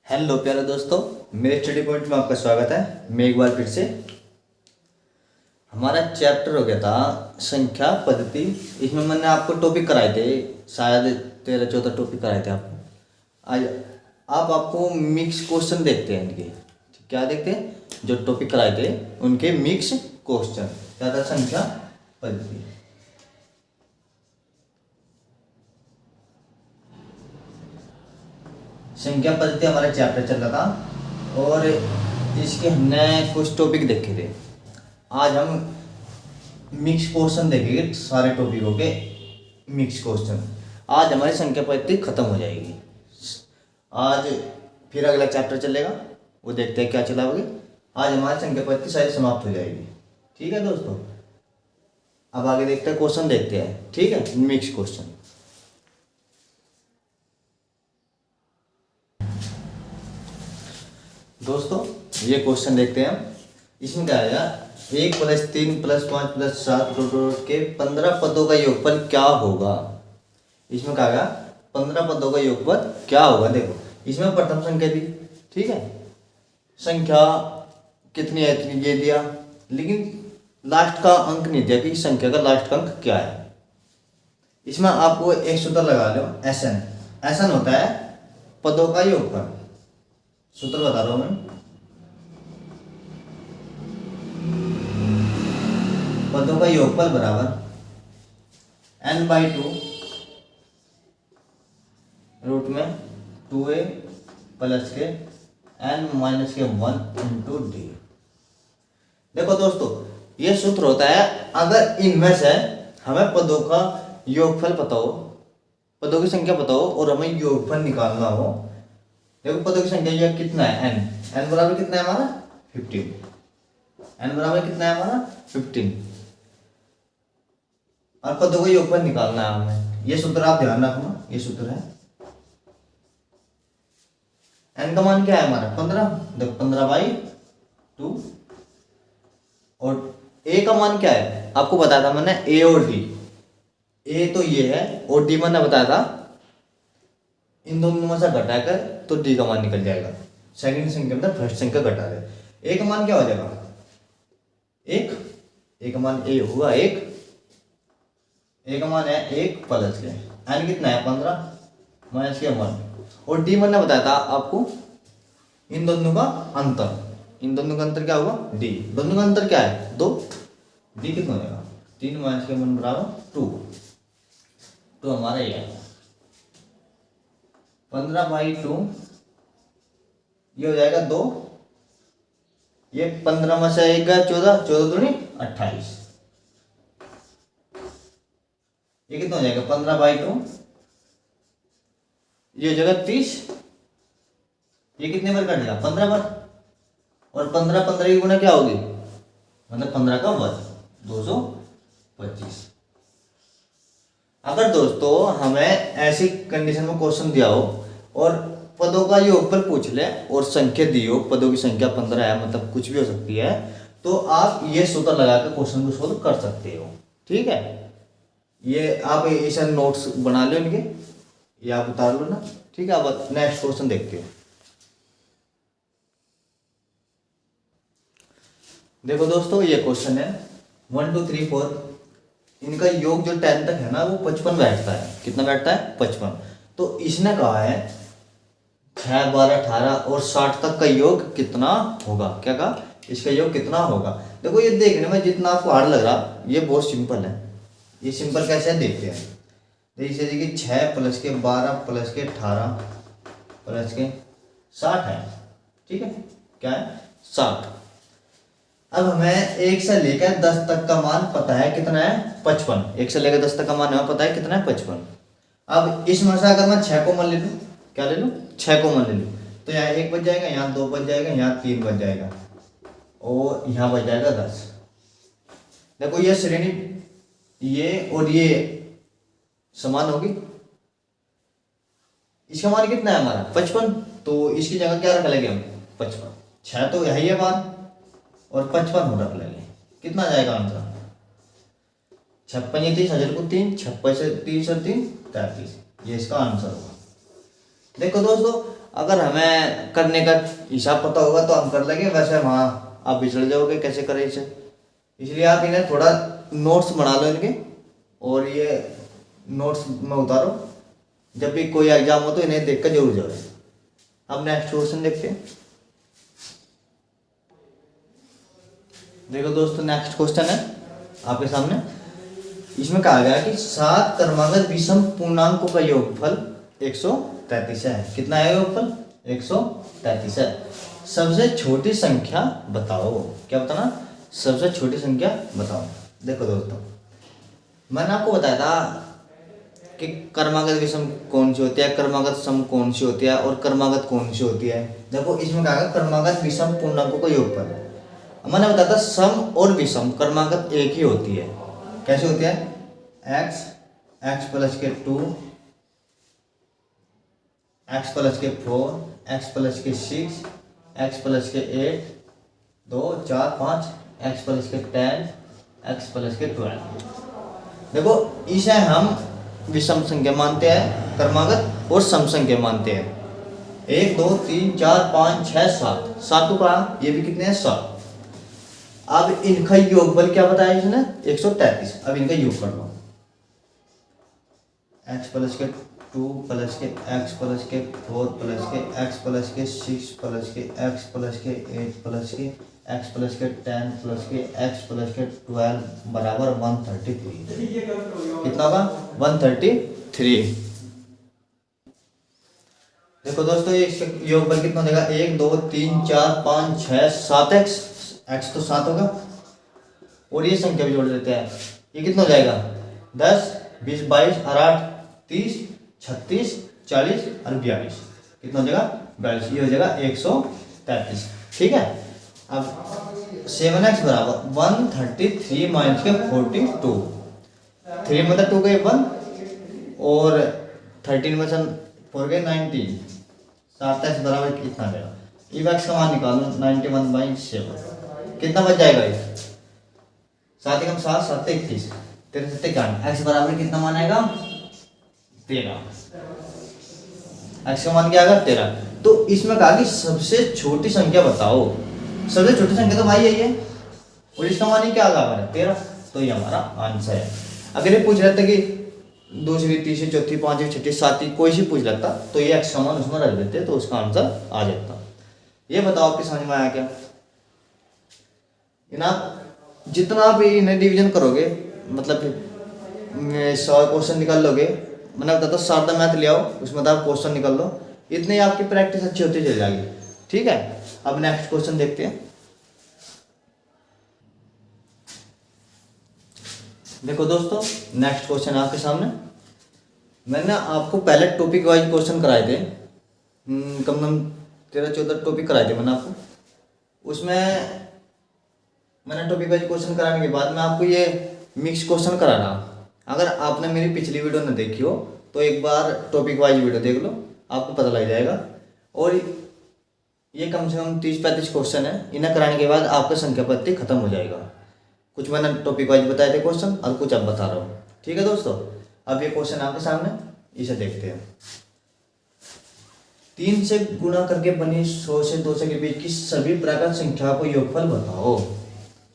Hello प्यारे दोस्तों, मेरे स्टडी पॉइंट में आपका स्वागत है। मैं एक बार फिर से हमारा चैप्टर हो गया था संख्या पद्धति। इसमें मैंने आपको टॉपिक कराए थे, शायद 13-14 टॉपिक कराए थे आपको। आज आप आपको मिक्स क्वेश्चन देखते हैं इनके। क्या देखते हैं? जो टॉपिक कराए थे उनके मिक्स क्वेश्चन। क्या था? संख्या पद्धति। संख्या पद्धति हमारा चैप्टर चल रहा था और इसके हमने कुछ टॉपिक देखे थे। आज हम मिक्स क्वेश्चन देखेंगे, सारे टॉपिकों के मिक्स क्वेश्चन। आज हमारी संख्या पद्धति खत्म हो जाएगी। आज फिर अगला चैप्टर चलेगा, वो देखते हैं क्या चला होगी। आज हमारी संख्या पद्धति सारी समाप्त हो जाएगी। ठीक है दोस्तों, अब आगे देखते हैं, क्वेश्चन देखते हैं। ठीक है, मिक्स क्वेश्चन। दोस्तों ये क्वेश्चन देखते हैं हम। इसमें क्या आएगा? 1 + 3 + 5 + 7 के 15 पदों का योगफल क्या होगा। इसमें क्या आएगा? 15 पदों का योगफल क्या होगा। देखो इसमें प्रथम संख्या दी, ठीक है, संख्या कितनी है इतनी ये दिया, लेकिन लास्ट का अंक नहीं दिया कि संख्या का लास्ट का अंक क्या है। इसमें आपको एक सूत्र लगा लो, SN। SN होता है पदों का योगफल। सूत्र बता रहा हूं मैं। पदों का योगफल बराबर n/2 रूट में 2a प्लस के n माइनस के 1 इंटू डी। देखो दोस्तों, ये सूत्र होता है अगर इनमें से हमें पदों का योगफल पता हो, पदों की संख्या पता हो और हमें योगफल निकालना हो। देखो पदों की संख्या ये कितना है? n बराबर कितना है हमारा? 15। n बराबर कितना है हमारा? 15। और पदों का योगफल निकालना है हमें। ये सूत्र आप ध्यान रखना, ये सूत्र है। n का मान क्या है हमारा? 15। देखो 15/2। और a का मान क्या है आपको बताया था मैंने, a और d। a तो ये है और d मैंने बताया था इन दोनों में से घटाकर तो डी का मान निकल जाएगा। सेकंड संख्या मतलब फर्स्ट संख्या घटा रहे। ए का मान क्या हो जाएगा? 1। ए का मान ए हुआ 1। ए का मान है 1 प्लस के एन कितना है? 15 माइनस के 1। और डी मैंने बताया था आपको इन दोनों का अंतर। इन दोनों का अंतर क्या होगा? डी। दोनों का अंतर क्या है? 2। डी कितना हो जाएगा? 3 माइनस के 1 बराबर 2। तो हमारा ये है 15/2। ये हो जाएगा 2। ये 15 में से 1 गया 14, 14 दूनी 28। ये कितना हो जाएगा? 15/2। ये हो जाएगा 30। ये कितने बार कटेगा? 15 बार। और 15 की गुना क्या होगी? मतलब 15 का वर्ग 225। अगर दोस्तों हमें ऐसी कंडीशन में क्वेश्चन दिया हो और पदों का योगफल पूछ ले और संख्या दी हो, पदों की संख्या 15 है, मतलब कुछ भी हो सकती है, तो आप ये सूत्र लगाकर क्वेश्चन को सोल्व कर सकते हो। ठीक है, ये आप ऐसा नोट्स बना लो इनके, ये आप उतार लो ना। ठीक है, अब नेक्स्ट क्वेश्चन देखते हैं। देखो दोस्तों ये क्वेश्चन है 1 2 3 4। इनका योग जो 10 तक है ना वो 55 बैठता है। कितना बैठता है? 55। तो इसने कहा है 6 12 18 और 60 तक का योग कितना होगा। क्या कहा? इसका योग कितना होगा। देखो ये देखने में जितना आपको हार्ड लग रहा, ये बहुत सिंपल है। ये सिंपल कैसे है देखते हैं। जैसे कि 6 प्लस के 12 प्लस के 18 प्लस के 60 है। ठीक है, क्या है? 60। अब हमें 1 से लेकर 10 तक का मान पता है कितना है? 55। 1 से लेकर 10 तक का मान हमें पता है कितना है? 55। अब इसमें से अगर मैं 6 कॉमन ले लूँ, क्या ले लूँ? 6 कॉमन ले लूँ, तो यहाँ 1 बच जाएगा, यहाँ 2 बच जाएगा, यहाँ 3 बच जाएगा और यहाँ बच जाएगा 10। देखो ये श्रेणी ये और ये समान होगी। इसका मान कितना है हमारा? 55। तो इसकी जगह क्या रख लेंगे हम? 55। 6 तो यही है मान और 55 हो रख लेंगे। कितना जाएगा आंसर? 56 ये 30 हजार को 3, 56 से 30 और 3 33। ये इसका आंसर होगा। देखो दोस्तों अगर हमें करने का हिसाब पता होगा तो हम कर लेंगे, वैसे वहाँ आप बिछड़ जाओगे कैसे करें इसे। इसलिए आप इन्हें थोड़ा नोट्स बना लो इनके, और ये नोट्स में उतारो, जब भी कोई एग्जाम हो तो इन्हें देख कर जरूर जाओ। अब नेक्स्ट क्वेश्चन देखते हैं। देखो दोस्तों, नेक्स्ट क्वेश्चन है आपके सामने। इसमें कहा गया कि 7 क्रमागत विषम पूर्णांकों का योगफल 133 है। कितना है योगफल? 133 है। सबसे छोटी संख्या बताओ। क्या बताना? सबसे छोटी संख्या बताओ। देखो दोस्तों, मैंने आपको बताया था कि क्रमागत विषम कौन सी होती है, क्रमागत सम कौन सी होती है और क्रमागत कौन सी होती है। देखो इसमें कहा गया क्रमागत विषम पूर्णांकों का योगफल। मैंने बताया था सम और विषम क्रमागत एक ही होती है। कैसे होती है? x प्लस के 2, x प्लस के 4, x प्लस के 6, x प्लस के 8, 2 4 5, x प्लस के 10, x प्लस के 12। देखो इसे हम विषम संख्या मानते हैं क्रमागत, और सम संख्या मानते हैं। 1 2 3 4 5 6 7, 7 को कहा, ये भी कितने हैं? 7। अब इनका योगफल क्या बताया इसने? 133। अब इनका योग कर लो। x प्लस के 2 प्लस के x प्लस के 4 प्लस के x प्लस के 6 प्लस के x प्लस के 8 प्लस के x प्लस के 10 प्लस के x प्लस के 12 बराबर 133। कितना होगा? 133। देखो दोस्तों, ये योगफल कितना देगा? 1 2 3 4 5 6 7x, x तो 7 होगा, और ये संख्या भी जोड़ देते हैं। ये कितना हो जाएगा? 10 20 22 8 30 36 40 और 42। कितना हो जाएगा? 42। ये हो जाएगा 133। ठीक है। अब 7x बराबर 133 माइनस के 42। 3 मतलब 2 गए 1, और 13 में 4 गए 19। 7x बराबर कितना देगा? ये x का मान निकालो। 91/7 कितना बच जाएगा? ये 7 कम 7 7 31, 13 7 41। x बराबर कितना मान आएगा? 13। x का मान क्या आएगा? 13। तो इसमें कहा कि सबसे छोटी संख्या बताओ। सबसे छोटी संख्या तो भाई यही है, और इसका मान ही क्या आ गया? 13। तो ये हमारा आंसर है। अगर ये पूछ रहा था कि दूसरी तीसरी चौथी पांचवी छठी सातवीं कोई सी पूछ लेता तो ये x का मान उसमें रख देते, तो उसका आंसर आ जाता। ये बताओ आपकी समझ में आया क्या? आप जितना भी इन्हें डिवीजन करोगे, मतलब 100 क्वेश्चन निकाल लोगे, मैंने बताता सादा मैथ ले आओ, उसमें आप क्वेश्चन निकाल लो, इतनी आपकी प्रैक्टिस अच्छी होती चली जाएगी। ठीक है। अब नेक्स्ट क्वेश्चन देखते हैं। देखो दोस्तों, नेक्स्ट क्वेश्चन आपके सामने। मैंने आपको पहले टॉपिक वाइज क्वेश्चन कराए थे, कम से कम 13-14 टॉपिक कराए थे मैंने आपको। उसमें मैंने टॉपिक वाइज क्वेश्चन कराने के बाद मैं आपको ये मिक्स क्वेश्चन करा रहा। अगर आपने मेरी पिछली वीडियो न देखी हो तो एक बार टॉपिक वाइज वीडियो देख लो, आपको पता लग जाएगा। और ये कम से कम 30-35 क्वेश्चन है, इन्हें कराने के बाद आपका संख्या पत्ती खत्म हो जाएगा। कुछ मैंने टॉपिक वाइज बताए थे क्वेश्चन, और कुछ अब बता रहा हूँ। ठीक है दोस्तों, अब ये क्वेश्चन आपके सामने, इसे देखते हैं। 3 से गुणा करके बनी 100 से 200 के बीच की सभी प्राकृत संख्या को योगफल बताओ।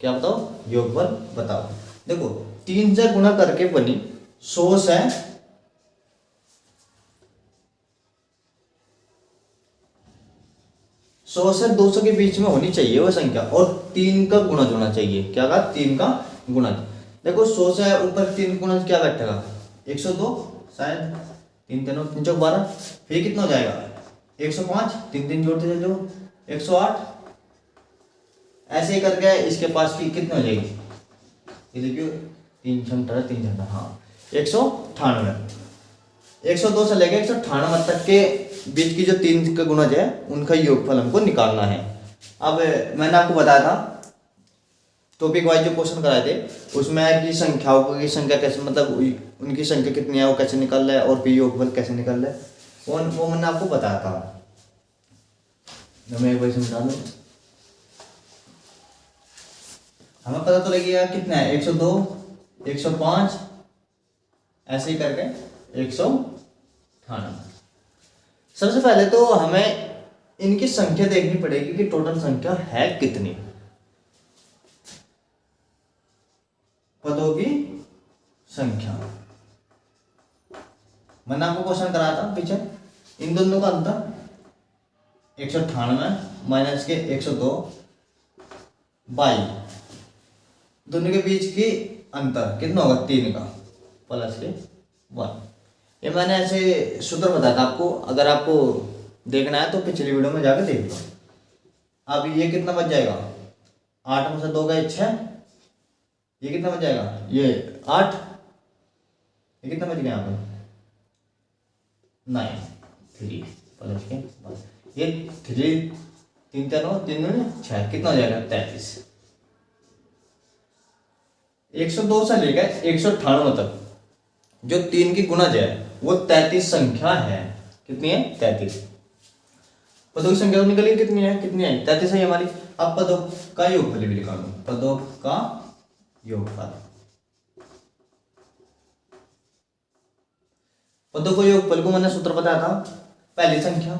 क्या बताओ? योगफल बताओ। देखो 3 से गुणा करके बनी 100 से 200 के बीच में होनी चाहिए वो संख्या, और 3 का गुणज होना चाहिए। क्या कहा? 3 का गुणज। देखो 100 से ऊपर 3 गुणज क्या बैठेगा? 102 शायद, 3 3 3 चौक 12, फिर कितना हो जाएगा? 105, 3 3 जोड़ते चलो 108। ऐसे ही करके इसके पास की कितनी हो जाएगी? ये देखियो 3 छंटा 3 छंटा, हाँ 198। 102 से लेकर 198 तक के बीच की जो 3 का गुणज है उनका योगफल हमको निकालना है। अब मैंने आपको बताया था टॉपिक वाइज जो क्वेश्चन कराए थे उसमें की संख्याओं की संख्या कैसे, मतलब उनकी संख्या कितनी है वो कैसे निकाल रहा है, और फिर योगफल कैसे निकाल रहा है वो मैंने आपको बताया था। मैं एक बार समझा दूं, हमें पता तो लगेगा कितना है 102 105 ऐसे ही करके 198। सबसे पहले तो हमें इनकी संख्या देखनी पड़ेगी कि टोटल संख्या है कितनी पदों की संख्या। मैंने आपको क्वेश्चन कराया था पीछे, इन दोनों का अंतर 198 माइनस के 102 बाई दोनों के बीच की अंतर कितना होगा 3 का प्लस के 1। ये मैंने ऐसे सूत्र बताया था आपको, अगर आपको देखना है तो पिछली वीडियो में जाकर देख लो। अब ये कितना बच जाएगा, 8 में से 2 गए 6, ये कितना बच जाएगा, ये 8, ये कितना बच गया यहाँ पर 9 3 प्लस के 1, ये 3 3 3 6 कितना हो जाएगा 33। 102 से लेकर 198 तक जो 3 की गुणज है वो 33 संख्या है। कितनी है 33। पदों की संख्या निकली कितनी है 33 है हमारी। अब पदों का योगफल भी निकालो, पदों का योगफल। पदों को योगफल को मैंने सूत्र बताया था, पहली संख्या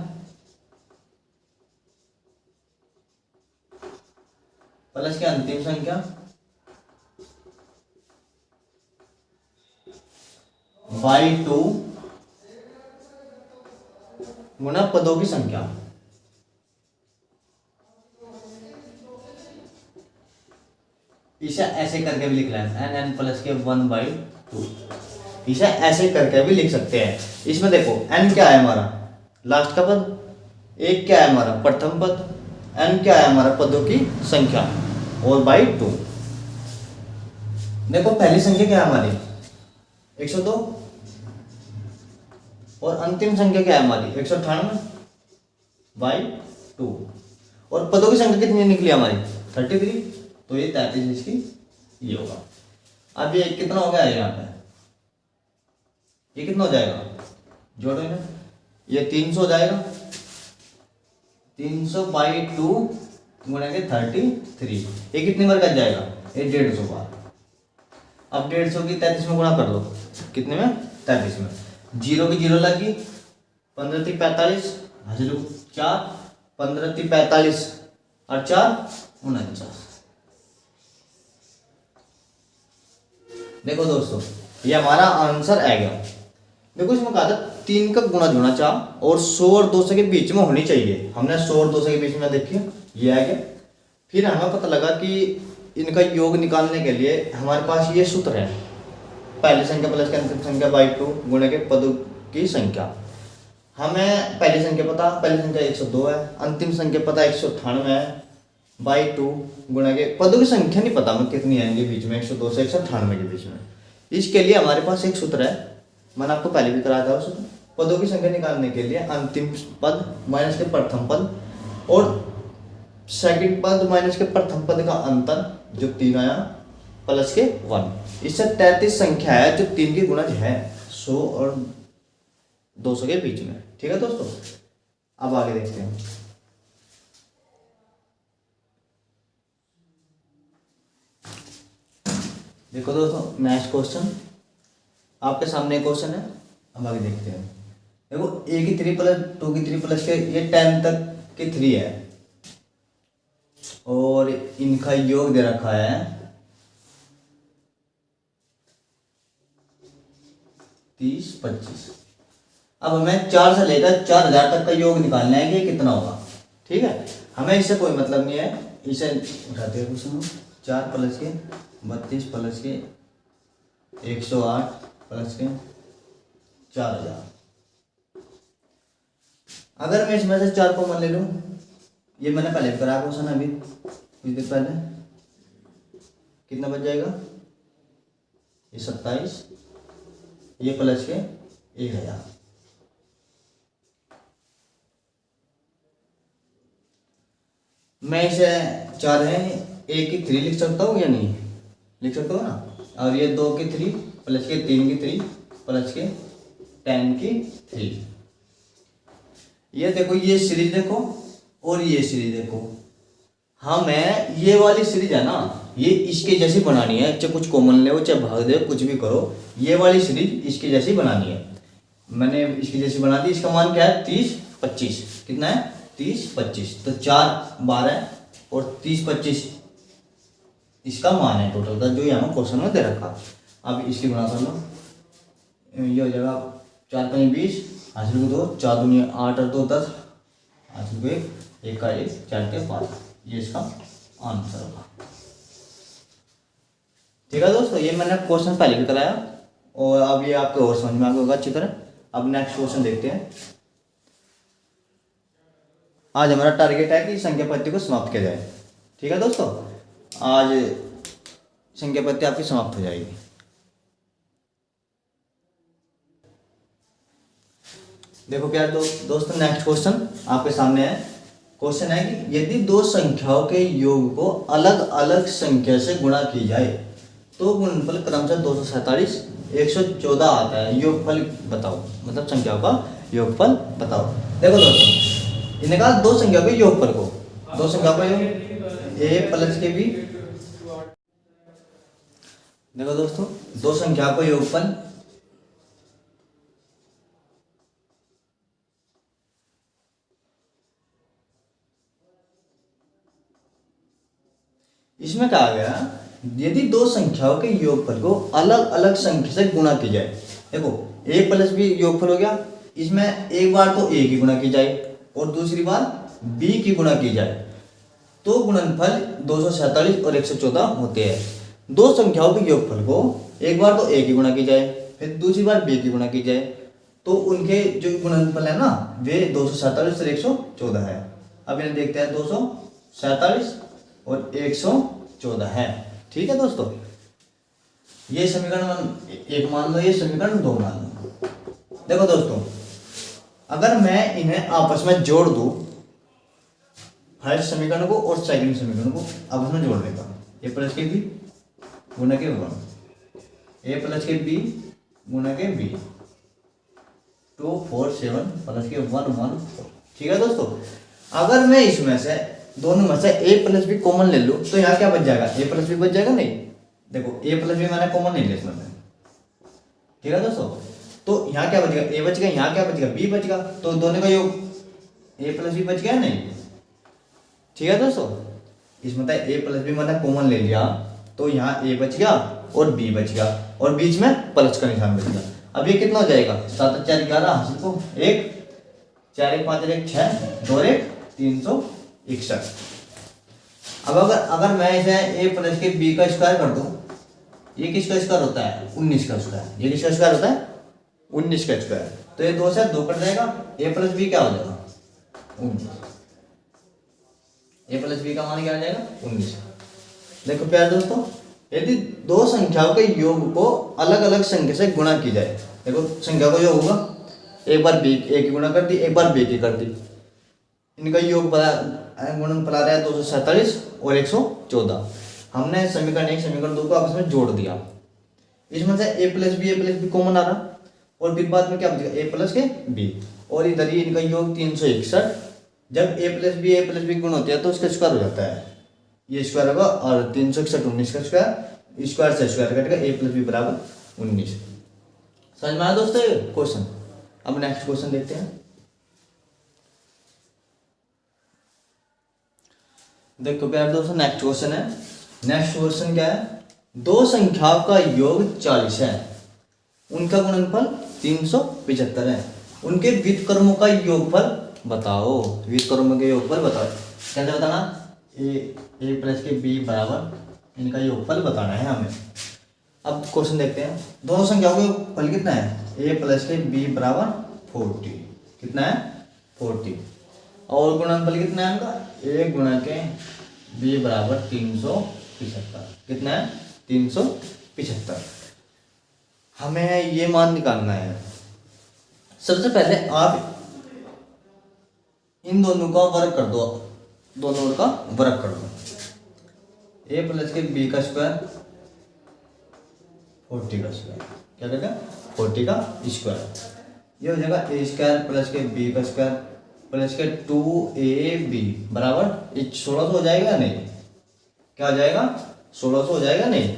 प्लस की अंतिम संख्या बाई 2 गुना पदों की संख्या। इसे ऐसे करके भी लिख लेना है n प्लस के 1/2। इसे ऐसे करके भी लिख सकते हैं। इसमें देखो n क्या है हमारा लास्ट का पद, एक क्या है हमारा प्रथम पद, n क्या है हमारा पदों की संख्या और बाई 2। देखो पहली संख्या क्या है हमारी 102 और अंतिम संख्या क्या है हमारी 198 बाई 2 और पदों की संख्या कितनी निकली हमारी 33, तो ये 33 इसकी ये होगा। अब ये कितना हो गया यहाँ पे, ये कितना हो जाएगा जोड़ो ना, ये 300 हो जाएगा, 300 बाई 2 गुणा के 33, ये कितनी बार कट जाएगा ये 150 बार। अब 150 की 33 में गुणा कर दो, कितने में 33 में, 0 की 0 लगी, 15 3 45 हाजिर 4, 15 3 45 और 4 49। देखो दोस्तों ये हमारा आंसर आ गया। देखो इसमें कहा था 3 का गुणा होना चाह और 100 और 200 के बीच में होनी चाहिए। हमने 100 और 200 के बीच में देखिए ये आ गया। फिर हमें पता लगा कि इनका योग निकालने के लिए हमारे पास ये सूत्र है, पहली संख्या प्लस की अंतिम संख्या बाई 2 गुणे के पदों की संख्या। हमें पहली संख्या पता, पहली संख्या 102 है, अंतिम संख्या पता 198 है बाई 2 गुणा के पदों की संख्या नहीं पता हमें कितनी है इनके बीच में 102 से 198 के बीच में। इसके लिए हमारे पास एक सूत्र है, मैंने आपको पहले भी कराया था उस पदों की संख्या निकालने के लिए अंतिम पद माइनस के प्रथम पद और सेकंड पद माइनस के प्रथम पद का अंतर जो 3 आया प्लस के 1। इससे 33 संख्या है जो 3 की गुणज है 100 और 200 के बीच में। ठीक है दोस्तों, अब आगे देखते हैं। देखो दोस्तों नेक्स्ट क्वेश्चन आपके सामने क्वेश्चन है, अब आगे देखते हैं। देखो a की 3 प्लस 2 की 3 प्लस के ये 10 तक की 3 है और इनका योग दे रखा है 30 25। अब हमें 4 से लेकर 4000 तक का योग निकालना है कि कितना होगा। ठीक है, हमें इससे कोई मतलब नहीं है, इसे उठाते हैं क्वेश्चन 4 प्लस के 32 प्लस के 108 प्लस के 4000। अगर मैं इसमें से 4 कॉमन ले लूं, ये मैंने पहले भी करा क्वेश्चन अभी कुछ देर पहले, कितना बच जाएगा ये 27, ये प्लस के 1000। मैं इसे 4 है एक की 3 लिख सकता हूँ या नहीं लिख सकता हूँ ना, और ये 2 की 3 प्लस के 3 की 3 प्लस के 10 की 3। ये देखो ये सीरीज देखो और ये सीरीज देखो, हमें ये वाली सीरीज है ना ये इसके जैसी बनानी है, चाहे कुछ कॉमन ले चाहे भाग दे कुछ भी करो, ये वाली सीरीज इसकी जैसी बनानी है। मैंने इसकी जैसी बना दी, इसका मान क्या है 30 25। कितना है 30 25, तो 4 12 और 30 25 इसका मान है टोटल का जो यहाँ क्वेश्चन में दे रखा। अब इसकी गुणा कर लो, ये हो जाएगा 4 5 20, हासिल को 2, 4 दूनी 8 और 2 10, हासिल को 1, 1 का 1, 4 के 5, ये इसका आंसर होगा। ठीक है दोस्तों, ये मैंने क्वेश्चन पहले भी कराया और अब ये आपको और समझ में आ गया होगा अच्छी तरह। अब नेक्स्ट क्वेश्चन देखते हैं। आज हमारा टारगेट है कि संख्या पत्ती को समाप्त किया जाए। ठीक है दोस्तों, आज संख्या पत्ती आपकी समाप्त हो जाएगी। देखो प्यार दोस्तों, नेक्स्ट क्वेश्चन आपके सामने है। क्वेश्चन है कि यदि दो संख्याओं के योग को अलग अलग संख्या से गुणा की जाए तो गुणनफल क्रमशः 247 114 आता है। योगफल बताओ, मतलब संख्याओं का योगफल बताओ। देखो दोस्तों, इन्हें कहा दो संख्याओं के योगफल को, दो संख्याओं का योग a प्लस के b। देखो दोस्तों, दो संख्याओं का योगफल इसमें कहा गया यदि दो संख्याओं के योगफल को अलग अलग संख्या से गुणा की जाए। देखो a प्लस बी योगफल हो गया, इसमें एक बार तो a की गुणा की जाए और दूसरी बार b की गुणा की जाए तो गुणनफल 247 और 114 होते हैं। दो संख्याओं के योगफल को एक बार तो a की गुणा की जाए फिर दूसरी बार b की गुणा की जाए तो उनके जो गुणनफल है ना वे 247 और 114 है। अब इन्हें देखते हैं, 247 और 114 है। ठीक है दोस्तों, ये समीकरण 1 मान लो, ये समीकरण 2 मान लो। देखो दोस्तों, अगर मैं इन्हें आपस में जोड़ दूं, फर्स्ट समीकरण को और सेकंड समीकरण को आपस में जोड़ देगा, a प्लस के बी गुना के 1, a प्लस के बी गुना के b, 2 4 7 प्लस के 1 1 4। ठीक है दोस्तों, अगर मैं इसमें से दोनों में से a प्लस बी कॉमन ले लूँ तो यहाँ क्या बच जाएगा, a प्लस बी बच जाएगा। नहीं, देखो a प्लस बी मैंने कॉमन नहीं लिया इसमें। ठीक है दोस्तों, तो यहाँ क्या बचेगा, a बच गया, यहाँ क्या बचेगा, b बच गया, तो दोनों का योग a प्लस बी बच गया। नहीं, ठीक है दोस्तों, इसमें a प्लस बी मैंने कॉमन ले लिया तो यहाँ a बच गया और b बच गया और बीच में प्लस का निशान बच गया। अब ये कितना हो जाएगा, 7 4 11 हासिल को 1, 4 1 5 1 6 2 1 361। अब अगर मैं इसे a प्लस के b का स्क्वायर कर दूं, ये किसका स्क्वायर होता है, 19 का स्क्वायर। ये किसका स्क्वायर होता है, 19 का स्क्वायर। तो ये 2 से 2 कट जाएगा, a प्लस बी क्या हो जाएगा 19। a प्लस बी का मान क्या आ जाएगा 19। देखो प्यारे दोस्तों, यदि दो संख्याओं के योग को अलग अलग संख्या से गुणा की जाए, देखो संख्या का योग होगा, एक बार b a की गुणा कर दी, एक बार b की कर दी, इनका योग गुणनफल आ रहा है 247 और 114। हमने समीकरण 1 समीकरण 2 को आपस में जोड़ दिया, इसमें से a प्लस बी कॉमन आ रहा और फिर बाद में क्या बचेगा, a प्लस के b और इधर ही इनका योग 361। जब a प्लस बी गुण होते हैं तो उसका स्क्वायर हो जाता है, ये स्क्वायर होगा और 361 19 का स्क्वायर, स्क्वायर से स्क्वायर कटेगा, a प्लस बी बराबर 19। समझ में आया दोस्तों क्वेश्चन। अब नेक्स्ट क्वेश्चन देखते हैं। देखो प्यारे दोस्तों, नेक्स्ट क्वेश्चन है। नेक्स्ट क्वेश्चन क्या है, दो संख्याओं का योग 40 है, उनका गुणनफल 375 है, उनके व्युत्क्रमों का योगफल बताओ। व्युत्क्रमों के योगफल बताओ, कैसे बताना, a प्लस के b बराबर इनका योगफल बताना है हमें। अब क्वेश्चन देखते हैं, दोनों संख्याओं का योगफल कितना है, a प्लस के b बराबर 40, कितना है 40, और गुणनफल कितना है उनका, a गुणा के b बराबर 375, कितना है 375। हमें ये मान निकालना है। सबसे पहले आप इन दोनों का वर्ग कर दो, दोनों का वर्ग कर दो, a प्लस के b का स्क्वायर 40 का स्क्वायर, क्या कहते हैं 40 का स्क्वायर, ये हो जाएगा a स्क्वायर प्लस के b का स्क्वायर प्लस के 2ab बराबर 1600 हो जाएगा या नहीं, क्या हो जाएगा 1600 हो जाएगा नहीं।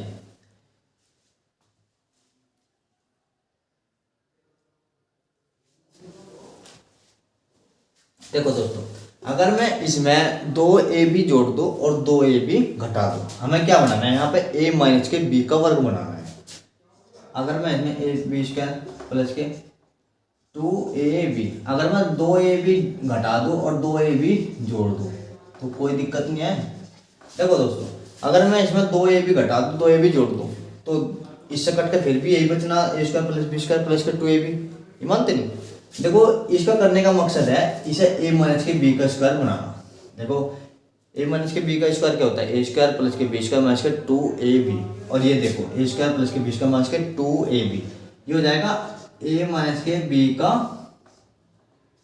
देखो दोस्तों, अगर मैं इसमें 2ab जोड़ दूं और 2ab घटा दूं, हमें क्या बनाना है यहाँ पे a माइनस के b का वर्ग बनाना है। अगर मैं इसमें ए बी स्क्वायर प्लस के 2ab, अगर मैं 2ab घटा दूं और 2ab जोड़ दूं तो कोई दिक्कत नहीं है। देखो दोस्तों, अगर मैं इसमें 2ab घटा दूं 2ab जोड़ दूं तो इससे कट के फिर भी यही बचना, a square plus b square plus के 2ab। ये मानते नहीं। देखो इसका करने का मकसद है इसे a माइनस के b का स्क्वायर बनाना। देखो a माइनस के b का स्क्वायर क्या होता है, ए स्क्वायर प्लस के बी स्क्वायर माइनस के 2ab। और ये देखो ए स्क्वायर प्लस के बी स्क्वायर माइनस के 2ab, ये हो जाएगा a माइनस के b का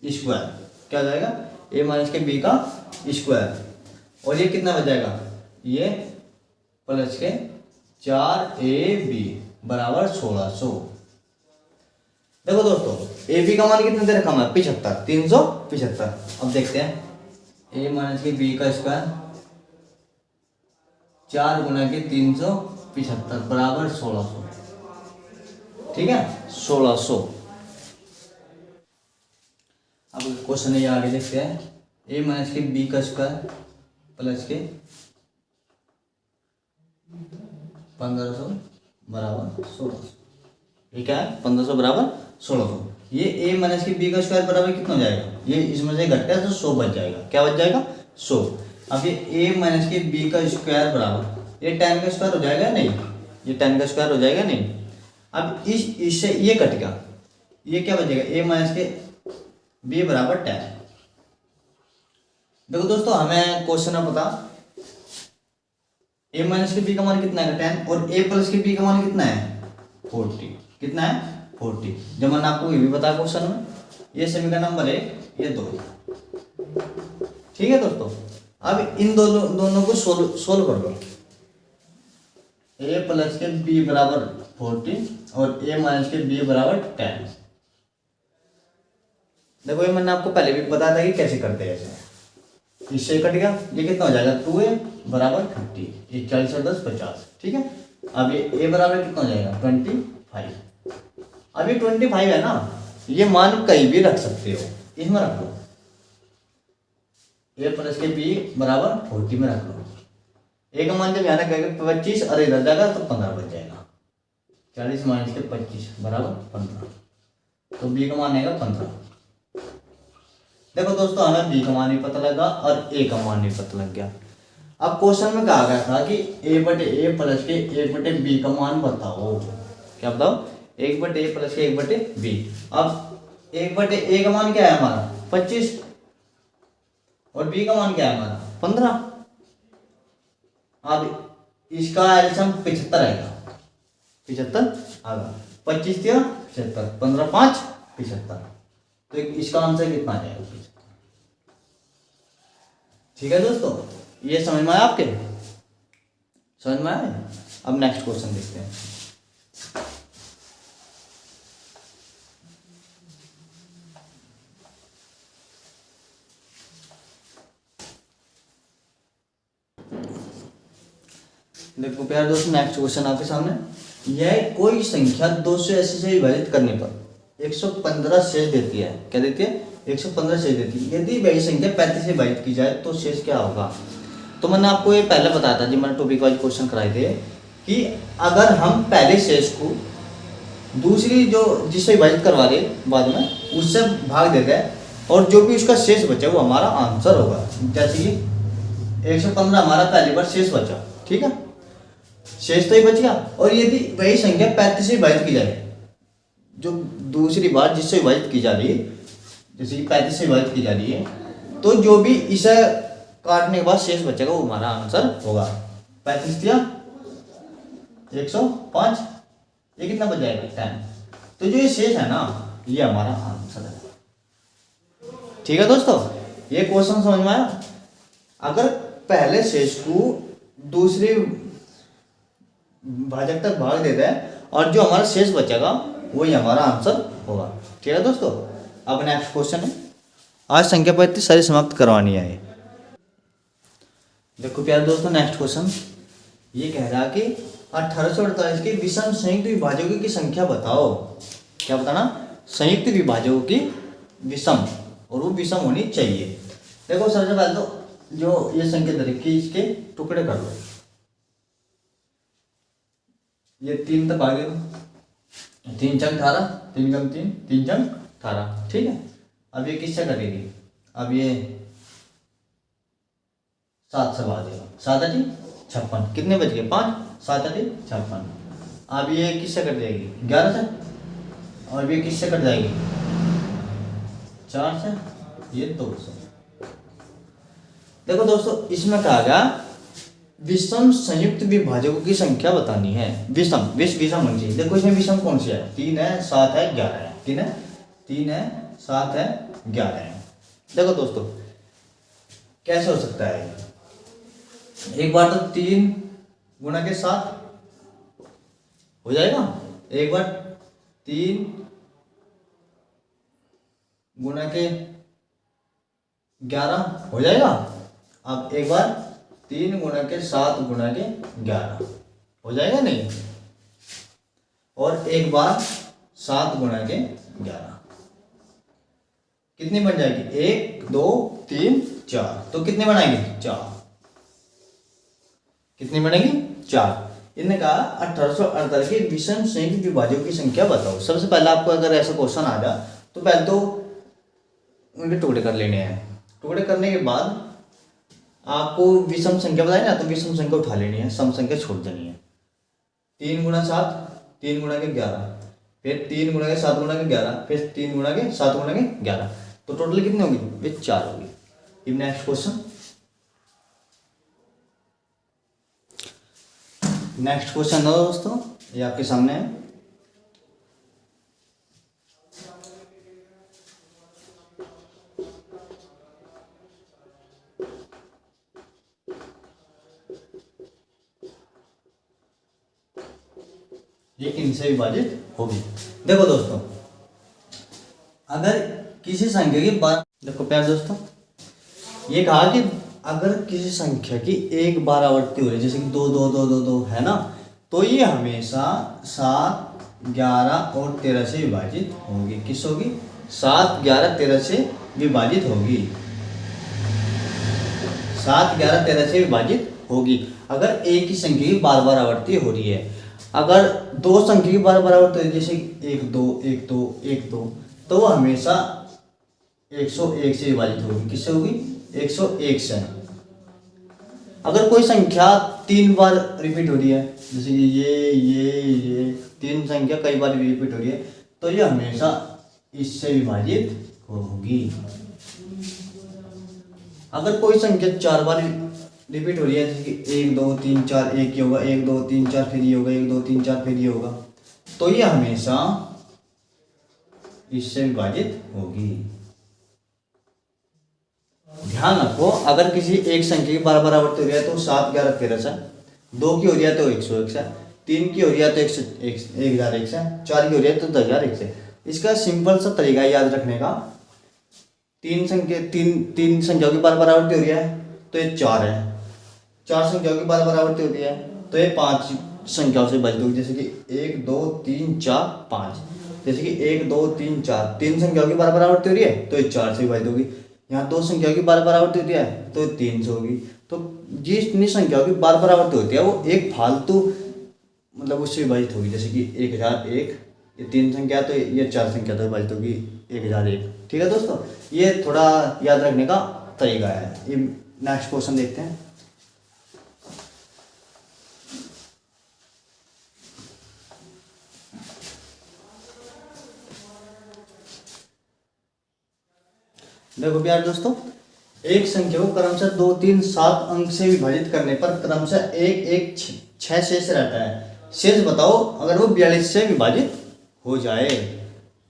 स्क्वायर। क्या हो जाएगा, a माइनस के b का स्क्वायर। और ये कितना बच जाएगा, ये प्लस के 4ab बराबर 1600। देखो दोस्तों, ए बी का मान कितना दे रखा है, 75, 375। अब देखते हैं ए माइनस के बी का स्क्वायर 4 गुना के 375 बराबर 1600। ठीक है, 1600। अब क्वेश्चन ये आगे देखते हैं, ए माइनस के बी का स्क्वायर प्लस के 1500 बराबर 1600। ये क्या है, 1500 बराबर 1600। ये a माइनस के बी का स्क्वायर बराबर कितना हो जाएगा, ये इसमें से घट गया तो 100 बच जाएगा। क्या बच जाएगा, 100। अब ये a माइनस के बी का स्क्वायर बराबर, ये 10 का स्क्वायर हो जाएगा नहीं, ये 10 का स्क्वायर हो जाएगा नहीं। अब इससे ये कट गया, ये क्या बचेगा, a माइनस के बी बराबर 10। देखो दोस्तों, हमें क्वेश्चन है पता a माइनस के बी का मान कितना है 10, और a प्लस के बी का मान कितना है 40। कितना है 40। जब मैंने आपको ये भी बताया क्वेश्चन में, ये समीकरण नंबर 1, ये 2। ठीक है दोस्तों, अब इन दोनों को सोल्व कर दो। a प्लस के b बराबर 40 और a माइनस के b बराबर 10। देखो ये मैंने आपको पहले भी बताया था कि कैसे करते हैं। ऐसे इससे कट गया, ये कितना हो जाएगा 2a बराबर 50, ये 40 और 10 50। ठीक है, अब ये a बराबर कितना हो जाएगा 25। अब ये 25 है ना, ये मान कहीं भी रख सकते हो, इसमें रख लो। a प्लस के b बराबर 40 में रख लो। a का मान जब यहाँ रखेगा 25 और इधर जाएगा तो 15 बच जाएगा। 40 माइनस के 25 बराबर 15, तो b का मान आएगा 15। देखो दोस्तों, हमें b का मान भी पता लगा और a का मान भी पता लग गया। अब क्वेश्चन में कहा गया था कि a बटे a प्लस के a बटे b का मान बताओ। क्या बताओ, 1 बटे a प्लस के 1 बटे b। अब 1 बटे a का मान क्या है हमारा 25 और b का मान क्या है हमारा 15। अब इसका एलसीएम 75 आएगा, 75 आ गया, 25 दिया 75, 15 5 75। तो इसका आंसर कितना आ जाएगा 75। ठीक है दोस्तों, ये समझ में आया आपके, समझ में आया। अब नेक्स्ट क्वेश्चन देखते हैं। देखो प्यार दोस्तों, नेक्स्ट क्वेश्चन आपके सामने, यह कोई संख्या 280 से विभाजित करने पर 115 शेष देती है। क्या देती है, 115 शेष देती है। यदि वही संख्या 35 से विभाजित की जाए तो शेष क्या होगा। तो मैंने आपको ये पहले बताया था, जब मैंने टॉपिक वाइज क्वेश्चन कराए थे, कि अगर हम पहले शेष को दूसरी जो जिससे विभाजित करवा रहे बाद में उससे भाग देते हैं और जो भी उसका शेष बचा वो हमारा आंसर होगा। जैसे कि 115 हमारा पहली बार शेष बचा, ठीक है, शेष तो ही बच गया। और यदि वही संख्या 35 से विभाजित की जाए, जो दूसरी बार जिससे विभाजित की जा रही है, जैसे कि 35 से विभाजित की जा रही है, तो जो भी इसे काटने के बाद शेष बचेगा वो हमारा आंसर होगा। 35 दिया 105, ये कितना बच जाएगा 10। तो जो ये शेष है ना, ये हमारा आंसर है। ठीक है दोस्तों, ये क्वेश्चन समझ में आया। अगर पहले शेष को दूसरे भाजक तक भाग देता है और जो हमारा शेष बचेगा वही हमारा आंसर होगा। ठीक है दोस्तों, अब नेक्स्ट क्वेश्चन है, आज संख्या पद्धति सारी समाप्त करवानी है। देखो प्यारे दोस्तों, नेक्स्ट क्वेश्चन ये कह रहा है कि 1848 के विषम संयुक्त विभाजकों की संख्या बताओ। क्या बताना, संयुक्त विभाजकों की विषम और वो विषम होनी चाहिए। देखो सबसे पहले तो जो ये संख्या दे रखी इसके टुकड़े कर लो। ये 3 तक आ गए, 3 चंग 18, 3 कम 3, 3 चंग 18, ठीक है। अब ये किससे कटेगी, अब ये 7 से भागेगा, 7 8 56, कितने बच गए 5, 7 8 56। अब ये किससे कट जाएगी 11 से, और ये किससे कट जाएगी 4 से, ये 2 से। देखो दोस्तों इसमें कहा गया विषम संयुक्त विभाजकों की संख्या बतानी है। विषम विषम होनी चाहिए। देखो इसमें विषम कौन सी है, 3 है 7 है 11 है, 3 है 7 है 11 है। देखो दोस्तों कैसे हो सकता है, एक बार तो 3 गुणा के 7 हो जाएगा, एक बार 3 गुणा के 11 हो जाएगा, अब एक बार 3 गुणा के 7 गुणा के 11 हो जाएगा नहीं, और एक बार 7 गुणा के 11 कितनी बन जाएगी 1 2 3 4, तो कितने बनाएंगे 4, कितनी बनेगी 4। इन्होंने कहा 1848 के विषम संयुक्त विभाजकों की संख्या बताओ। सबसे पहले आपको अगर ऐसा क्वेश्चन आ जाए तो पहले तो उनके टुकड़े कर लेने हैं। टुकड़े करने के बाद आपको विषम संख्या बताई ना, तो विषम संख्या उठा लेनी है, सम संख्या छोड़ देनी है। 3 गुणा 7, 3 गुणा के 11, फिर 3 गुणा के 7 गुणा के 11, फिर 3 गुणा के 7 गुणा के 11, तो टोटल कितनी होगी, ये 4 होगी। अब नेक्स्ट क्वेश्चन, नेक्स्ट क्वेश्चन है दोस्तों ये आपके सामने है। ये इनसे विभाजित होगी। देखो दोस्तों अगर किसी संख्या की बार, देखो प्यार दोस्तों ये कहा कि अगर किसी संख्या की एक बार आवृत्ति हो रही है, जैसे कि 2 2 2 2 2 है ना, तो ये हमेशा 7 11 और 13 से विभाजित होगी। किस होगी, 7 11 13 से विभाजित होगी, 7 11 13 से विभाजित होगी। अगर एक ही संख्या की बार बार आवृत्ति हो रही है, अगर दो संख्या की बार बार आवृत्ति हो रही है, जैसे 1 2 1 2 1 2, तो वो हमेशा 101 से विभाजित होगी। किससे होगी, 101 से। अगर कोई संख्या 3 बार रिपीट हो रही है, जैसे कि ये 3 संख्या कई बार रिपीट हो रही है, तो ये हमेशा इससे विभाजित होगी। अगर कोई संख्या 4 बार रिपीट हो रही है, जैसे कि 1 2 3 4 एक ही होगा, 1 2 3 4 फिर ये होगा, 1 2 3 4 फिर ये होगा, तो ये हमेशा इससे विभाजित होगी। ध्यान रखो अगर किसी एक संख्या की बार बार आवृत्ति हो रही है तो 7 11 13 से, 2 की हो रही है तो 101 से, 3 की हो रही है तो 1001 से, 4 की हो रही है तो 10001 से। इसका सिंपल सा तरीका है याद रखने का, तीन संख्याओं की बार बार आवृत्ति हो रही है तो ये 4 है, 4 संख्याओं की बार बार आवृत्ति होती है तो ये 5 संख्याओं से विभाजित होगी, जैसे कि 1 2 3 4 5, जैसे कि 1 2 3 4, 3 संख्याओं की बार बार आवृत्ति हो रही है तो ये 4 से विभाजित होगी। यहाँ 2 संख्याओं की बार बार आवृत्ति होती है तो 3 से होगी। तो जितनी संख्याओं की बार बार आवृत्ति होती है वो एक फालतू मतलब उससे विभाजित होगी, जैसे कि 1001, ये 3 संख्या तो ये 4 संख्या तो विभाजित होगी 1001। ठीक है दोस्तों, ये थोड़ा याद रखने का तरीका है। ये नेक्स्ट क्वेश्चन देखते हैं। देखो प्यार दोस्तों, एक संख्या को क्रमशः 2 3 7 अंक से विभाजित करने पर क्रमशः 1 1 6 शेष रहता है। शेष बताओ, अगर वो 42 से विभाजित हो जाए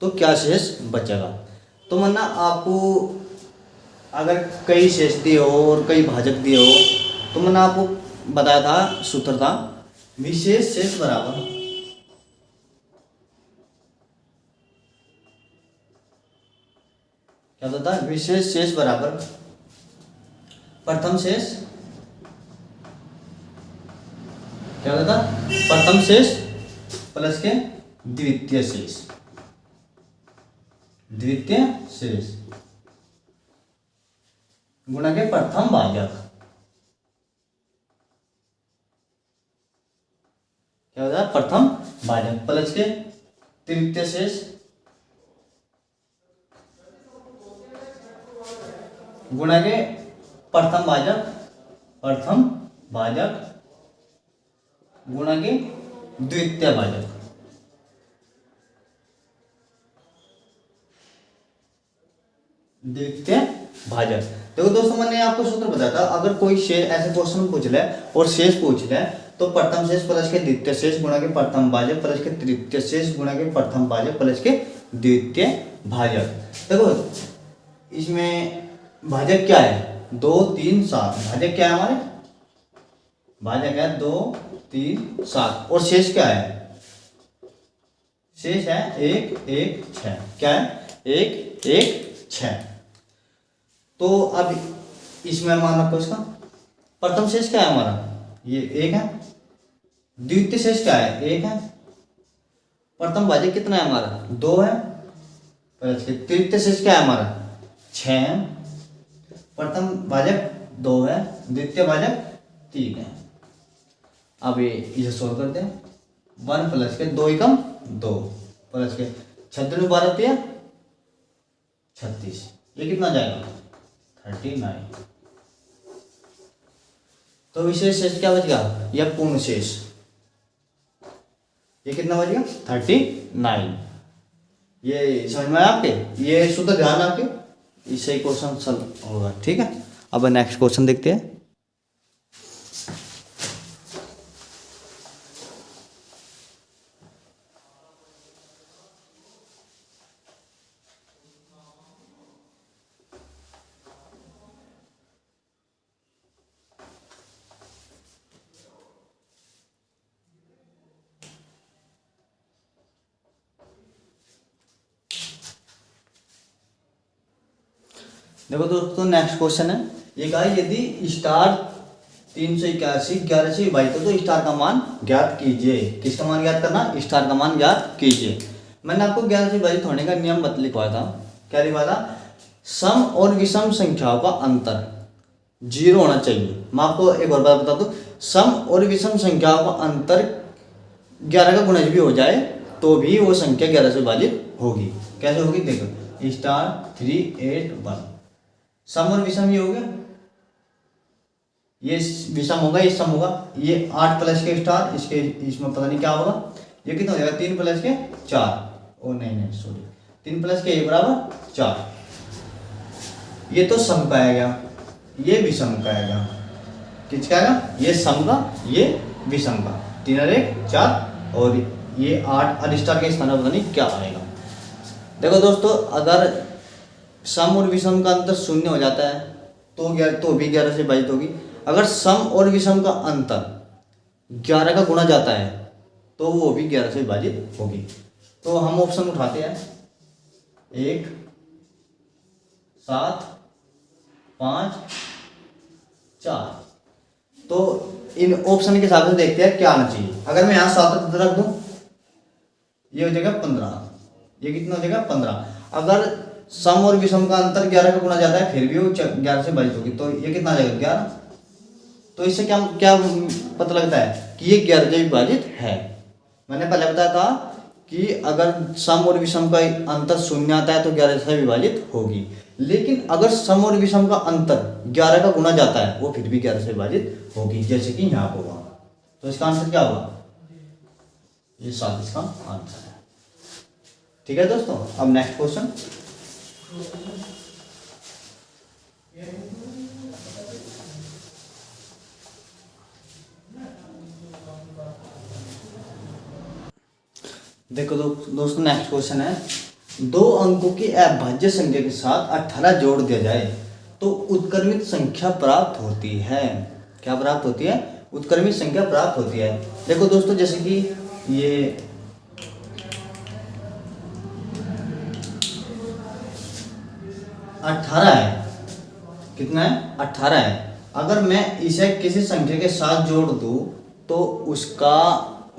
तो क्या शेष बचेगा। तो वरना आपको अगर कई शेष दिए हो और कई भाजक दिए हो तो मैंने आपको बताया था, सूत्र था विशेष शेष बराबर क्या होता है, विशेष शेष बराबर प्रथम शेष, क्या होता है, प्रथम शेष प्लस के द्वितीय शेष, द्वितीय शेष। गुणा के प्रथम भाजक, क्या होता है, प्रथम भाजक प्लस के तृतीय शेष गुणा के प्रथम भाजक, प्रथम भाजक गुणा के द्वितीय भाजक। द्वितीय भाजक। देखो दोस्तों, मैंने आपको सूत्र बताया था, अगर कोई शेष ऐसे क्वेश्चन पूछ ले और शेष पूछ ले तो प्रथम शेष प्लस के द्वितीय शेष गुणा के प्रथम भाजक प्लस के तृतीय शेष गुणा के प्रथम भाजक प्लस के द्वितीय भाजक। देखो इसमें भाजक क्या है, 2 3 7, भाजक क्या है हमारे, भाजक है 2 3 7 और शेष क्या है, शेष है 1 1 6, क्या है 1 1 6। तो अब इसमें मान रखो इसका प्रथम शेष क्या है हमारा, ये 1 है, द्वितीय शेष क्या है 1 है, प्रथम भाजक कितना है हमारा 2 है, प्लस के तृतीय शेष क्या है हमारा 6 है, प्रथम भाजक 2 है, द्वितीय भाजक 3 है। अब ये इसे सोल्व करते हैं, 1 प्लस के 2 एकम 2 प्लस के 36 12 3 36, ये कितना जाएगा 39। तो विशेष शेष क्या बच गया, यह पूर्ण शेष, ये कितना बच गया 39। ये समझ में आया आपके, ये शुद्ध ध्यान आपके, इससे क्वेश्चन सॉल्व होगा। ठीक है, अब नेक्स्ट क्वेश्चन देखते हैं। देखो दोस्तों, नेक्स्ट क्वेश्चन है, ये कहा यदि स्टार 381 11 से विभाजित हो तो स्टार का मान ज्ञात कीजिए। किसका मान ज्ञात करना, स्टार का मान ज्ञात कीजिए। मैंने आपको 11 से विभाजित होने का नियम लिखवाया था, क्या लिखवाया था, सम और विषम संख्याओं का अंतर 0 होना चाहिए। मैं आपको एक और बात बता दूं, सम और विषम संख्याओं का अंतर 11 का गुणज भी हो जाए तो भी वो संख्या 11 से विभाजित होगी। कैसे होगी, देखो स्टार 3 8 1, सम और विषम ये हो गया, ये विषम होगा, ये सम होगा, ये 8 प्लस के स्टार, इसके इसमें पता नहीं क्या होगा, ये कितना हो जाएगा 3 प्लस के 4, ओ नहीं सॉरी 3 प्लस के 1 बराबर 4। ये तो सम का आएगा, ये विषम का आएगा, किसका आएगा, ये सम का, ये विषम का, 3 और 1 4 और ये 8 और स्टार के स्थान पर पता नहीं क्या आएगा। देखो दोस्तों, अगर सम और विषम का अंतर 0 हो जाता है तो भी 11 से विभाजित होगी। अगर सम और विषम का अंतर 11 का गुणा जाता है तो वो भी 11 से विभाजित होगी। तो हम ऑप्शन उठाते हैं 1 7 5 4। तो इन ऑप्शन के हिसाब से देखते हैं क्या आना चाहिए। अगर मैं यहाँ 7 रख दूं, ये हो जाएगा 15, ये कितना हो जाएगा 15। अगर सम और विषम का अंतर 11 का गुणा जाता है फिर भी वो 11 से विभाजित होगी, तो ये कितना आ जाएगा 11। तो इससे क्या क्या पता लगता है कि ये 11 से विभाजित है। मैंने पहले बताया था कि अगर सम और विषम का अंतर 0 आता है तो 11 से विभाजित होगी, लेकिन अगर सम और विषम का अंतर 11 का गुणा जाता है वो फिर भी 11 से विभाजित होगी, जैसे कि यहाँ होगा। तो इसका आंसर क्या होगा, ये 7 इसका आंसर है। ठीक है दोस्तों, अब नेक्स्ट क्वेश्चन। देखो दोस्तों, नेक्स्ट क्वेश्चन है, 2 अंकों की अभाज्य संख्या के साथ 18 जोड़ दिया जाए तो उत्क्रमित संख्या प्राप्त होती है। क्या प्राप्त होती है, उत्क्रमित संख्या प्राप्त होती है। देखो दोस्तों, जैसे कि ये 18 है, कितना है 18 है। अगर मैं इसे किसी संख्या के साथ जोड़ दूं तो उसका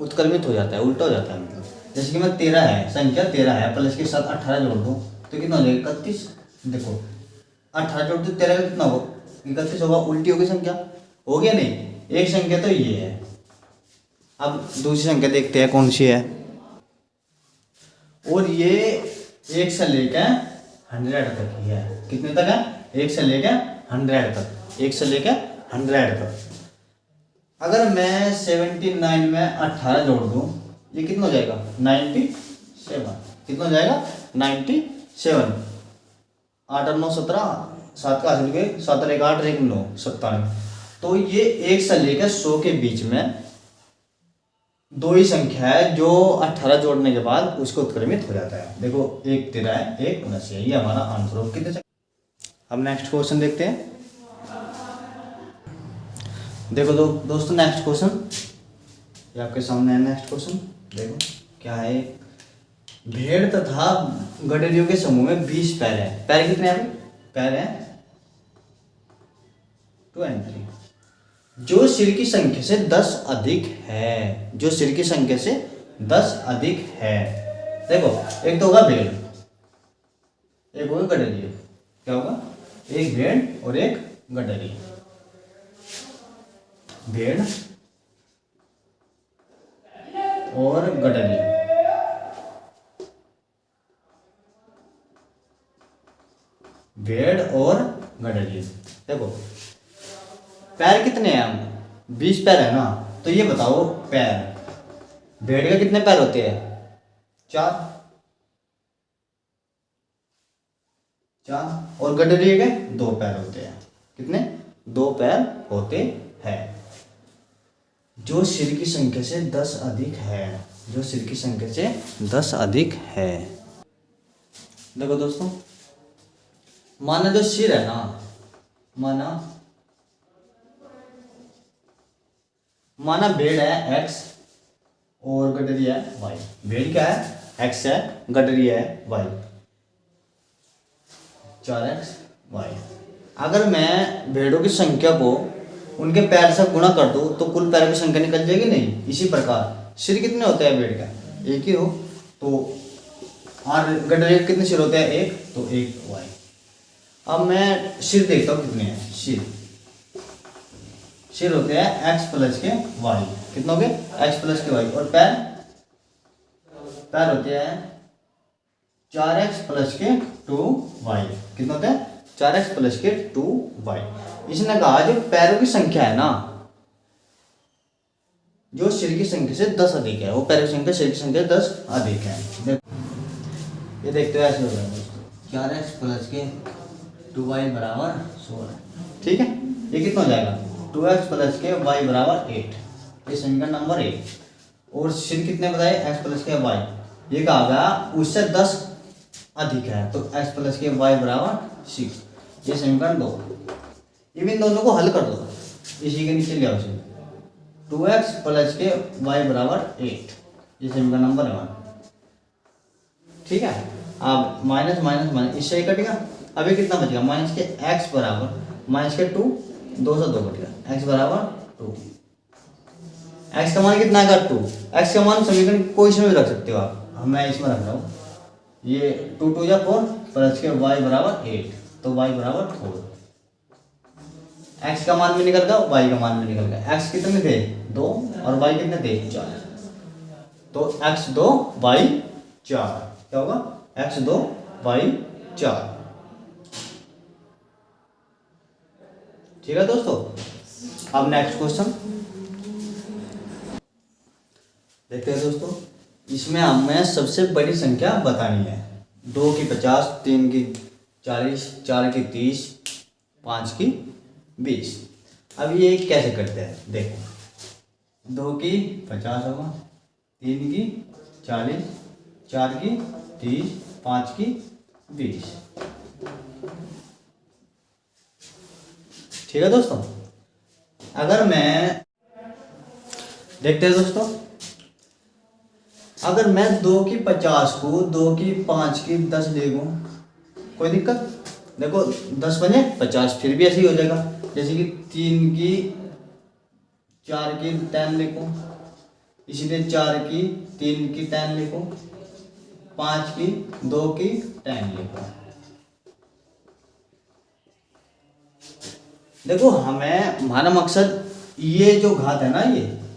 उत्क्रमित हो जाता है, उल्टा हो जाता है। मतलब जैसे कि मैं 13 है, संख्या 13 है, प्लस के साथ 18 जोड़ दूं तो कितना हो जाएगा 31। देखो 18 जोड़ दो 13 का कितना हो 31 होगा, उल्टी होगी संख्या, हो गया नहीं। एक संख्या तो ये है। अब दूसरी संख्या देखते हैं कौन सी है। और ये 1 से लेकर 100 तक ही है। कितने तक है? 1 से लेकर 100 तक। 1 से लेकर 100 तक। अगर मैं 79 में 18 जोड़ दूं, ये कितना हो जाएगा? 97। कितना हो जाएगा? 97। 8 और 9 17, 7 का हासिल गए, 7 और 1 8 और 1 9 97। तो ये 1 से लेकर 100 के बीच में दो ही संख्या है जो 18 जोड़ने के बाद उसको उत्क्रमित हो जाता है। देखो, 1 13 है, 1 19 है। ये हमारा आंसर हो। कितने? अब नेक्स्ट क्वेश्चन देखते हैं। देखो दोस्तों, नेक्स्ट क्वेश्चन ये आपके सामने है। नेक्स्ट क्वेश्चन देखो क्या है। भेड़ तथा गडरियों के समूह में 20 पैर हैं। पैर कितने हैं? पैर हैं 23। जो सिर की संख्या से 10 अधिक है। जो सिर की संख्या से 10 अधिक है। देखो, एक तो होगा भेड़, एक होगा गडरी। क्या होगा? एक भेड़ और एक गडरी। भेड़ और गडरी। भेड़ और गडरी। देखो, पैर कितने हैं? हम 20 पैर है ना, तो ये बताओ पैर, भेड़ के कितने पैर होते हैं? 4। और गडरी के 2 पैर होते हैं। कितने? 2 पैर होते हैं। जो सिर की संख्या से 10 अधिक है। जो सिर की संख्या से 10 अधिक है। देखो दोस्तों, माना जो सिर है ना, माना भेड़ है x और गडरी है y। भेड़ क्या है? x है, गडरी है y। 4x y। अगर मैं भेड़ों की संख्या को उनके पैर से गुणा कर दूं तो कुल पैरों की संख्या निकल जाएगी नहीं? इसी प्रकार सिर कितने होते हैं भेड़ का? एक ही हो। तो और गडरी के कितने सिर होते हैं? एक। तो 1 y। अब मैं सिर देखता हूँ कितने हैं। सिर होते हैं x प्लस के y। कितने हो गए? x प्लस के y। और पैर होते हैं 4x प्लस के 2y। कितने होते हैं? 4x प्लस के 2y। इसने कहा जो पैरों की संख्या है ना, जो सिर की संख्या से 10 अधिक है, वो पैरों की संख्या सिर की संख्या 10 अधिक है। ये देखते हैं ऐसे हो जाएगा दोस्तों। 4x प्लस के 2y बराबर 16। ठीक है, ये कितना हो जाएगा? 2x प्लस के y बराबर 8। ये समीकरण नंबर 1। और सिर कितने बताए? x प्लस के y। ये कहा गया उससे 10 अधिक है, तो x प्लस के y बराबर 6। ये समीकरण 2। इन दोनों को हल कर दो, इसी के नीचे ले आओ। 2x प्लस के y बराबर 8। ये समीकरण नंबर 1। ठीक है, अब माइनस माइनस माइनस इससे ही कटेगा। अभी कितना बचेगा? माइनस के x बराबर माइनस के 2, 2 से 2 कटेगा। x बराबर 2। x का मान कितना है? 2। x का मान समीकरण कोई इसमें भी रख सकते हो आप। मैं इसमें रख रहा हूँ। ये 2 2 या 4 प्लस के y बराबर 8, तो y बराबर 4। x का मान भी निकल गया, y का मान भी निकल गया। x कितने थे? 2 और y कितने थे? 4। तो x 2 y 4। क्या होगा? x 2 y 4। ठीक है दोस्तों। अब नेक्स्ट क्वेश्चन देखते हैं दोस्तों। इसमें हमें सबसे बड़ी संख्या बतानी है। 2 की 50, 3 की 40, 4 की 30, 5 की 20। अब ये कैसे करते हैं? देखो, 2 की 50 होगा, 3 की 40, 4 की 30, 5 की 20। ठीक है दोस्तों। अगर मैं देखते हैं दोस्तों, अगर मैं 2 की 50 को 2 की 5 की 10 ले लूँ, कोई दिक्कत? देखो, 10 बने 50, फिर भी ऐसे ही हो जाएगा। जैसे कि 3 की 4 की 10 लिखो, इसीलिए 4 की 3 की 10 लिखो, 5 की 2 की 10 लिखो। देखो हमें हमारा मकसद ये जो घात है ना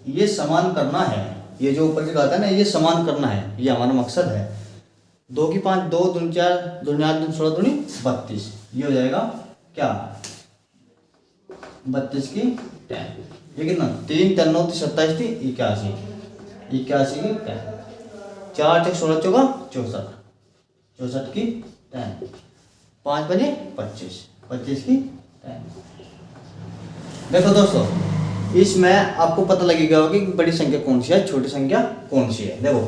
ये समान करना है। ये जो ऊपर की घात है ना ये समान करना है, ये हमारा मकसद है। 2 की 5, 2 दूनी 4, 2 दूनी 8, 2 16 दूनी 32। ये हो जाएगा क्या 32 की 10। ये कितना 3 3 9 27 थी 81, 81 की 10। 4 6 16 चौका 64, 64 की 10। 5 बजे 25, 25 की 10। देखो दोस्तों इसमें आपको पता लगेगा कि बड़ी संख्या कौन सी है, छोटी संख्या कौन सी है। देखो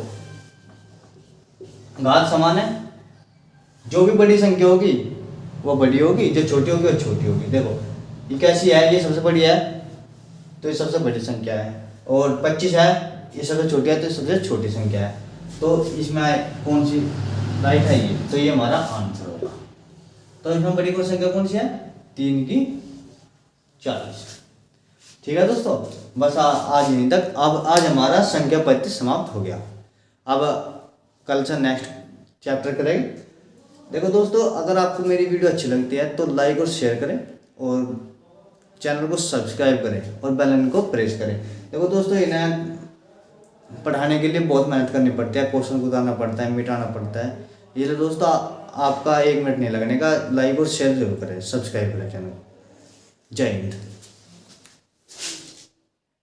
घात समान है, जो भी बड़ी संख्या होगी वो बड़ी होगी, जो छोटी होगी वो छोटी होगी। देखो 81 है, ये सबसे बड़ी है तो ये सबसे बड़ी संख्या है, और 25 है ये सबसे छोटी है तो ये सबसे छोटी संख्या है। तो इसमें कौन सी राइट है ये, तो ये हमारा आंसर होगा। तो इसमें बड़ी कौन संख्या कौन सी है 3 की 40। ठीक है दोस्तों, बस आज यहीं तक। अब आज हमारा संख्या पद्धति समाप्त हो गया। अब कल से नेक्स्ट चैप्टर करेंगे। देखो दोस्तों अगर आपको मेरी वीडियो अच्छी लगती है तो लाइक और शेयर करें और चैनल को सब्सक्राइब करें और बेल आइकन को प्रेस करें। देखो दोस्तों इन्हें पढ़ाने के लिए बहुत मेहनत करनी पड़ती है, क्वेश्चन को उतारना पड़ता है, मिटाना पड़ता है। इसलिए दोस्तों आपका 1 मिनट नहीं लगने का, लाइक और शेयर जरूर करें, सब्सक्राइब करें चैनल। जय हिंद।